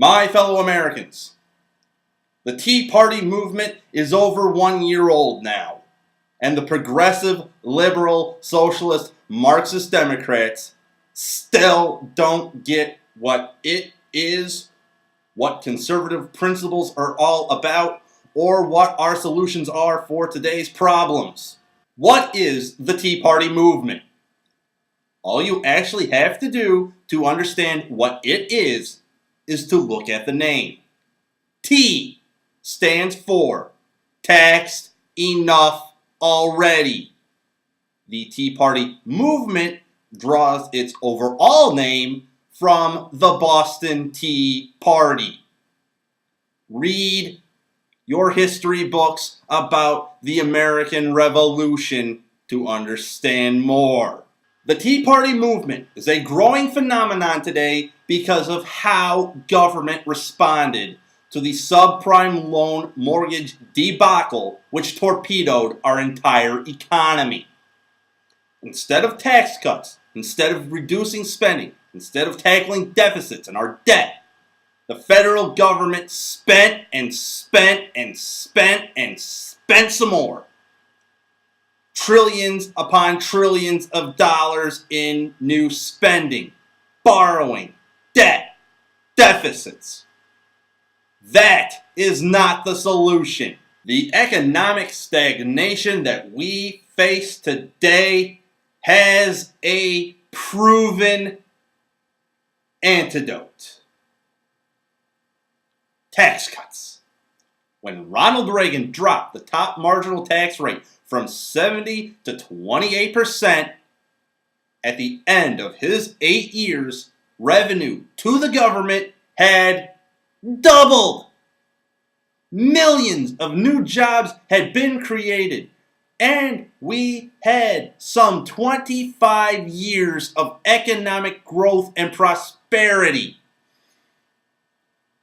My fellow Americans, the Tea Party movement is over 1 year old now, and the progressive, liberal, socialist, Marxist Democrats still don't get what it is, what conservative principles are all about, or what our solutions are for today's problems. What is the Tea Party movement? All you actually have to do to understand what it is to look at the name. T stands for taxed enough already. The Tea Party movement draws its overall name from the Boston Tea Party. Read your history books about the American Revolution to understand more. The Tea Party movement is a growing phenomenon today because of how government responded to the subprime loan mortgage debacle which torpedoed our entire economy. Instead of tax cuts, instead of reducing spending, instead of tackling deficits and our debt, the federal government spent and spent and spent and spent some more. Trillions upon trillions of dollars in new spending, borrowing, debt, deficits. That is not the solution. The economic stagnation that we face today has a proven antidote. Tax cuts. When Ronald Reagan dropped the top marginal tax rate from 70 to 28%, at the end of his 8 years, revenue to the government had doubled. Millions of new jobs had been created, and we had some 25 years of economic growth and prosperity.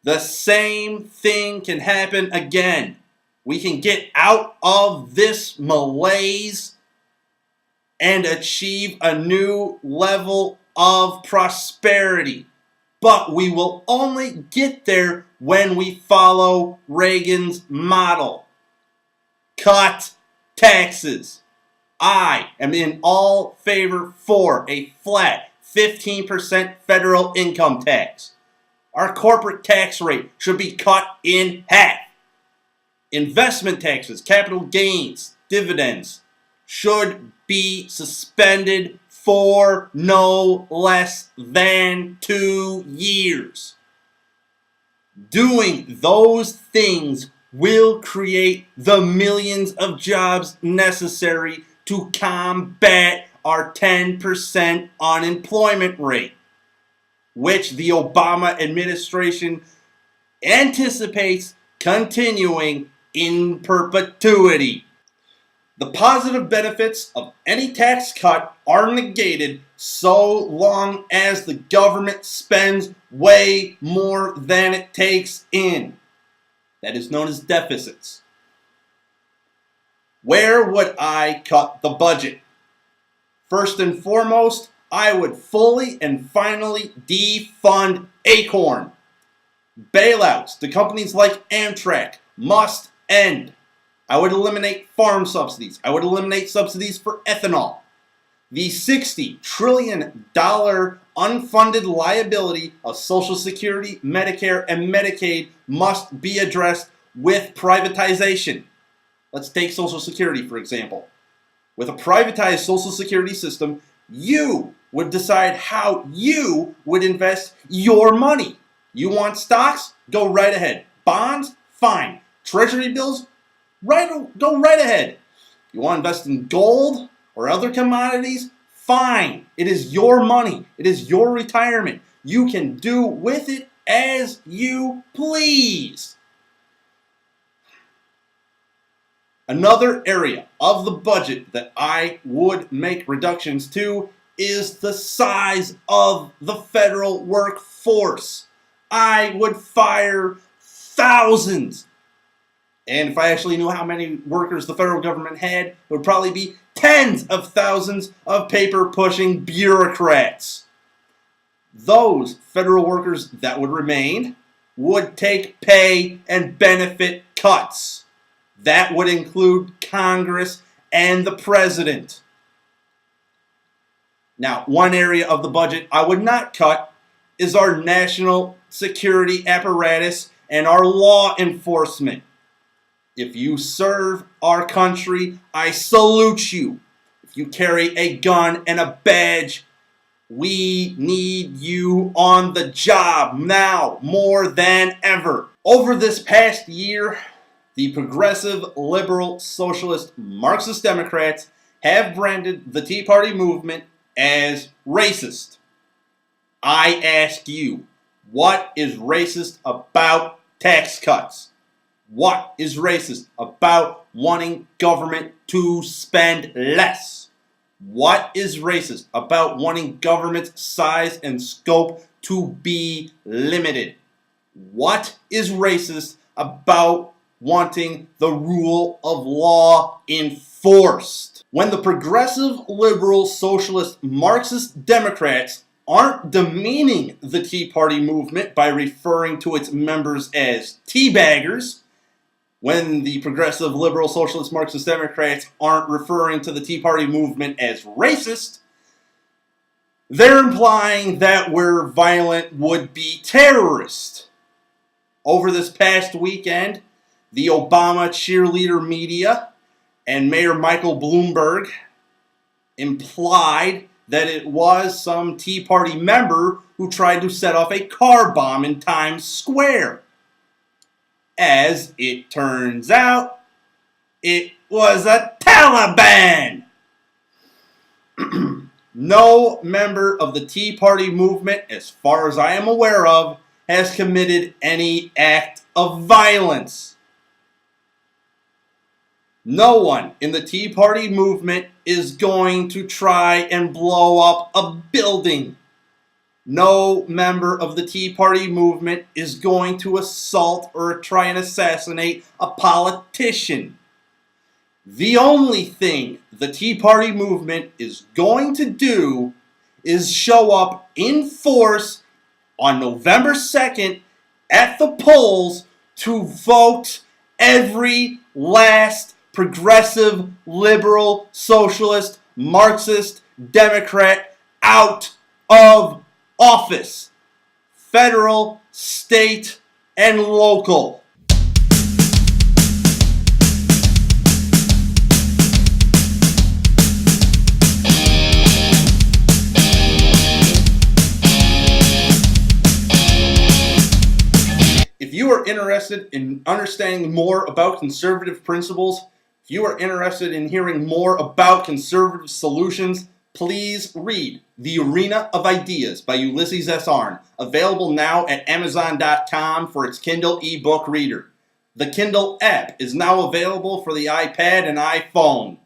The same thing can happen again. We can get out of this malaise and achieve a new level of prosperity. But we will only get there when we follow Reagan's model. Cut taxes. I am in all favor for a flat 15% federal income tax. Our corporate tax rate should be cut in half. Investment taxes, capital gains, dividends should be suspended for no less than 2 years. Doing those things will create the millions of jobs necessary to combat our 10% unemployment rate, which the Obama administration anticipates continuing in perpetuity. The positive benefits of any tax cut are negated so long as the government spends way more than it takes in. That is known as deficits. Where would I cut the budget? First and foremost, I would fully and finally defund Acorn. Bailouts to companies like Amtrak must end. I would eliminate farm subsidies. I would eliminate subsidies for ethanol. The $60 trillion unfunded liability of Social Security, Medicare, and Medicaid must be addressed with privatization. Let's take Social Security, for example. With a privatized Social Security system, you would decide how you would invest your money. You want stocks? Go right ahead. Bonds? Fine. Treasury bills? Go right ahead. You want to invest in gold or other commodities? Fine. It is your money. It is your retirement. You can do with it as you please. Another area of the budget that I would make reductions to is the size of the federal workforce. I would fire thousands. And if I actually knew how many workers the federal government had, it would probably be tens of thousands of paper-pushing bureaucrats. Those federal workers that would remain would take pay and benefit cuts. That would include Congress and the president. Now, one area of the budget I would not cut is our national security apparatus and our law enforcement. If you serve our country, I salute you. If you carry a gun and a badge, we need you on the job now more than ever. Over this past year, the progressive, liberal, socialist, Marxist Democrats have branded the Tea Party movement as racist. I ask you, what is racist about tax cuts? What is racist about wanting government to spend less? What is racist about wanting government's size and scope to be limited? What is racist about wanting the rule of law enforced? When the progressive, liberal, socialist, Marxist Democrats aren't demeaning the Tea Party movement by referring to its members as teabaggers, when the progressive, liberal, socialist, Marxist Democrats aren't referring to the Tea Party movement as racist, they're implying that we're violent would-be terrorists. Over this past weekend, the Obama cheerleader media and Mayor Michael Bloomberg implied that it was some Tea Party member who tried to set off a car bomb in Times Square. As it turns out, it was a Taliban. No member of the Tea Party movement, as far as I am aware of, has committed any act of violence. No one in the Tea Party movement is going to try and blow up a building. No member of the Tea Party movement is going to assault or try and assassinate a politician. The only thing the Tea Party movement is going to do is show up in force on November 2nd at the polls to vote every last progressive, liberal, socialist, Marxist, Democrat out of office. Federal, state, and local. If you are interested in understanding more about conservative principles, if you are interested in hearing more about conservative solutions, please read The Arena of Ideas by Ulysses S. Arndt, available now at Amazon.com for its Kindle ebook reader. The Kindle app is now available for the iPad and iPhone.